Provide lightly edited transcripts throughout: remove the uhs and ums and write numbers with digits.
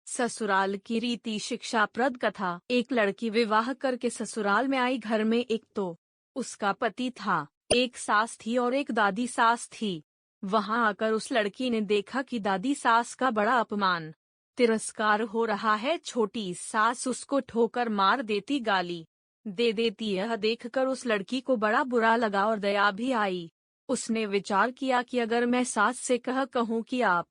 ससुराल की रीति शिक्षाप्रद कथा। एक लड़की विवाह करके ससुराल में आई। घर में एक तो उसका पति था, एक सास थी और एक दादी सास थी। वहां आकर उस लड़की ने देखा कि दादी सास का बड़ा अपमान, तिरस्कार हो रहा है। छोटी सास उसको ठोकर मार देती, गाली दे देती। यह देखकर उस लड़की को बड़ा बुरा लगा और दया भी आई। उसने विचार किया कि अगर मैं सास से कहूँ कि आप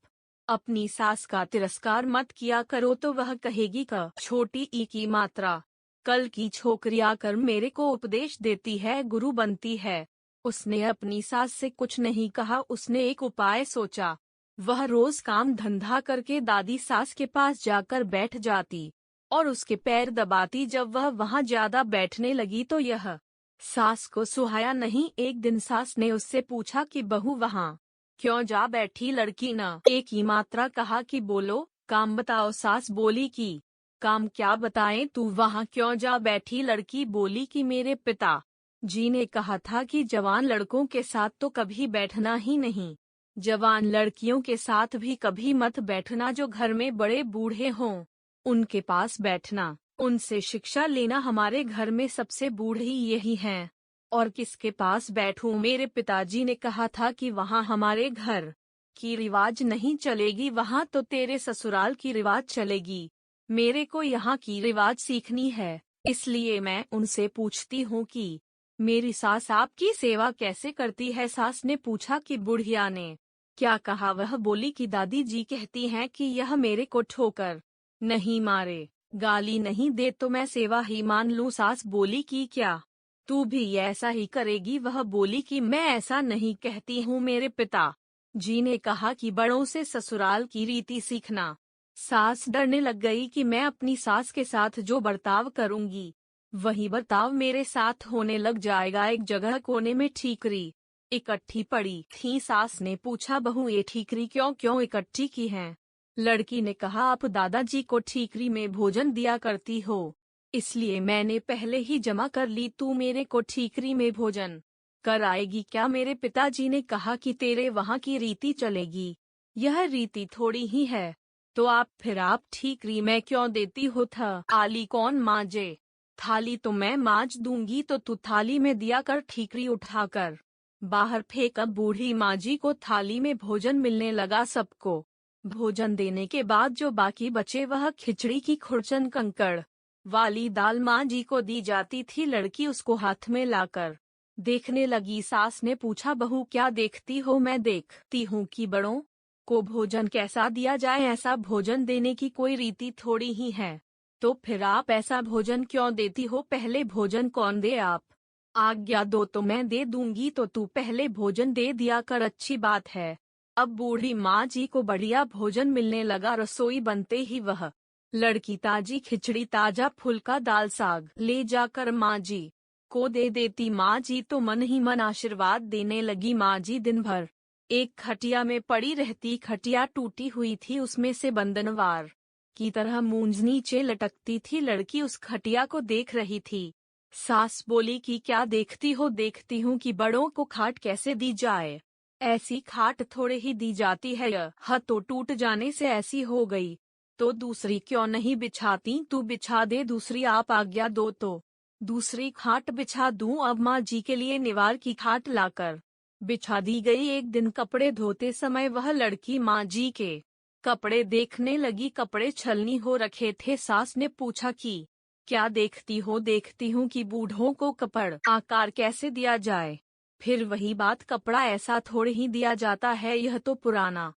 अपनी सास का तिरस्कार मत किया करो तो वह कहेगी क छोटी ई की मात्रा। कल की छोकरी आकर मेरे को उपदेश देती है, गुरु बनती है। उसने अपनी सास से कुछ नहीं कहा। उसने एक उपाय सोचा। वह रोज काम धंधा करके दादी सास के पास जाकर बैठ जाती और उसके पैर दबाती। जब वह वहां ज्यादा बैठने लगी तो यह सास को सुहाया नहीं। एक दिन सास ने उससे पूछा कि बहू वहां क्यों जा बैठी। लड़की न एक ही मात्रा कहा कि बोलो, काम बताओ। सास बोली कि काम क्या बताएं, तू वहां क्यों जा बैठी। लड़की बोली कि मेरे पिता जी ने कहा था कि जवान लड़कों के साथ तो कभी बैठना ही नहीं, जवान लड़कियों के साथ भी कभी मत बैठना। जो घर में बड़े बूढ़े हों उनके पास बैठना, उनसे शिक्षा लेना। हमारे घर में सबसे बूढ़ी यही हैं, और किसके पास बैठूं। मेरे पिताजी ने कहा था कि वहाँ हमारे घर की रिवाज नहीं चलेगी, वहाँ तो तेरे ससुराल की रिवाज चलेगी। मेरे को यहाँ की रिवाज सीखनी है, इसलिए मैं उनसे पूछती हूँ कि मेरी सास आपकी सेवा कैसे करती है। सास ने पूछा कि बुढ़िया ने क्या कहा। वह बोली कि दादी जी कहती हैं कि यह मेरे को ठोकर नहीं मारे, गाली नहीं दे तो मैं सेवा ही मान लूं। सास बोली कि क्या तू भी ऐसा ही करेगी। वह बोली कि मैं ऐसा नहीं कहती हूँ, मेरे पिता जी ने कहा कि बड़ों से ससुराल की रीति सीखना। सास डरने लग गई कि मैं अपनी सास के साथ जो बर्ताव करूंगी वही बर्ताव मेरे साथ होने लग जाएगा। एक जगह कोने में ठीकरी इकट्ठी पड़ी थी। सास ने पूछा, बहू ये ठीकरी क्यों क्यों इकट्ठी की हैं? लड़की ने कहा, आप दादाजी को ठीकरी में भोजन दिया करती हो, इसलिए मैंने पहले ही जमा कर ली। तू मेरे को ठीकरी में भोजन कर आएगी क्या? मेरे पिताजी ने कहा कि तेरे वहाँ की रीति चलेगी, यह रीति थोड़ी ही है, तो आप ठीकरी में क्यों देती हो? थाली कौन मांजे? थाली तो मैं मांज दूंगी, तो तू थाली में दिया कर, ठीकरी उठाकर बाहर फेंक। अब बूढ़ी माँ जी को थाली में भोजन मिलने लगा। सबको भोजन देने के बाद जो बाकी बचे वह खिचड़ी की खुरचन कंकड़ वाली दाल माँ जी को दी जाती थी। लड़की उसको हाथ में लाकर देखने लगी। सास ने पूछा, बहू क्या देखती हो? मैं देखती हूँ कि बड़ों को भोजन कैसा दिया जाए, ऐसा भोजन देने की कोई रीति थोड़ी ही है, तो फिर आप ऐसा भोजन क्यों देती हो? पहले भोजन कौन दे? आप आज्ञा दो तो मैं दे दूंगी, तो तू पहले भोजन दे दिया कर। अच्छी बात है। अब बूढ़ी माँ जी को बढ़िया भोजन मिलने लगा। रसोई बनते ही वह लड़की ताजी खिचड़ी, ताजा फुल्का, दाल साग ले जाकर माँ जी को दे देती। माँ जी तो मन ही मन आशीर्वाद देने लगी। माँ जी दिन भर एक खटिया में पड़ी रहती। खटिया टूटी हुई थी, उसमें से बंदनवार की तरह मूंज नीचे लटकती थी। लड़की उस खटिया को देख रही थी। सास बोली कि क्या देखती हो? देखती हूँ कि बड़ों को खाट कैसे दी जाए, ऐसी खाट थोड़े ही दी जाती है, यह तो टूट जाने से ऐसी हो गई, तो दूसरी क्यों नहीं बिछाती? तू बिछा दे दूसरी, आप आज्ञा दो तो दूसरी खाट बिछा दूं। अब माँ जी के लिए निवार की खाट लाकर बिछा दी गई। एक दिन कपड़े धोते समय वह लड़की माँ जी के कपड़े देखने लगी। कपड़े छलनी हो रखे थे। सास ने पूछा कि क्या देखती हो? देखती हूँ कि बूढ़ों को कपड़ आकार कैसे दिया जाए। फिर वही बात, कपड़ा ऐसा थोड़े ही दिया जाता है, यह तो पुराना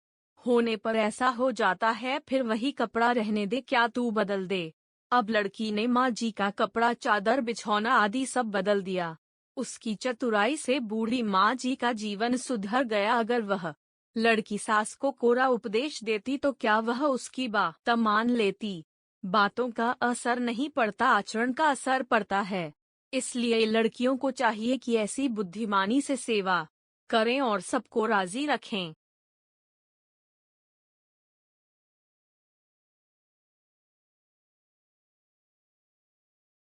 होने पर ऐसा हो जाता है। फिर वही कपड़ा रहने दे, क्या तू बदल दे? अब लड़की ने माँ जी का कपड़ा, चादर, बिछौना आदि सब बदल दिया। उसकी चतुराई से बूढ़ी माँ जी का जीवन सुधर गया। अगर वह लड़की सास को कोरा उपदेश देती तो क्या वह उसकी बात मान लेती? बातों का असर नहीं पड़ता, आचरण का असर पड़ता है। इसलिए लड़कियों को चाहिए कि ऐसी बुद्धिमानी से सेवा करें और सबको राजी रखें।